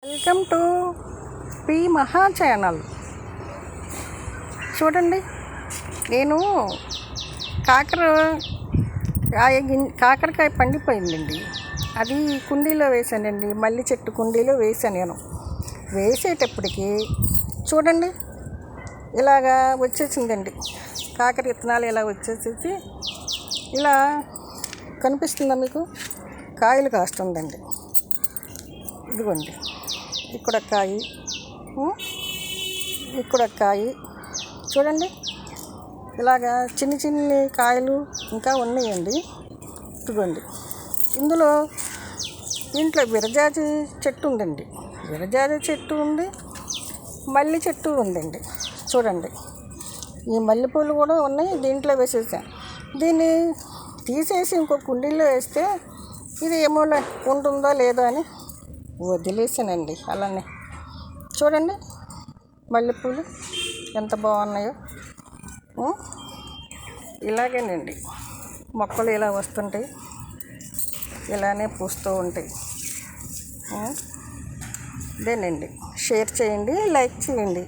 Welcome to P మహా channel. చూడండి, నేను కాకరకాయ పండిపోయిందండి. అది కుండీలో వేసానండి, మల్లి చెట్టు కుండీలో వేసాను. నేను వేసేటప్పటికి చూడండి ఇలాగా వచ్చేసిందండి. కాకర విత్తనాలు ఇలా వచ్చేసేసి ఇలా కనిపిస్తుందా మీకు? కాయలు కాస్తుందండి. ఇదిగోండి, ఇక్కడ కాయ చూడండి. ఇలాగా చిన్ని కాయలు ఇంకా ఉన్నాయండి. ఇదిగోండి, దీంట్లో విరజాజి చెట్టు ఉందండి. విరజాజి చెట్టు ఉంది, మల్లి చెట్టు ఉందండి. చూడండి, ఈ మల్లెపూలు కూడా ఉన్నాయి. దీంట్లో వేసేసాను. దీన్ని తీసేసి ఇంకో కుండీలో వేస్తే ఇది ఏమో ఉంటుందో లేదో అని వదిలేసానండి. అలానే చూడండి, మల్లెపూలు ఎంత బాగున్నాయో. ఇలాగేనండి మొక్కలు ఇలా వస్తుంటాయి, ఇలానే పూస్తూ ఉంటాయి. ఇదేనండి, షేర్ చేయండి, లైక్ చేయండి.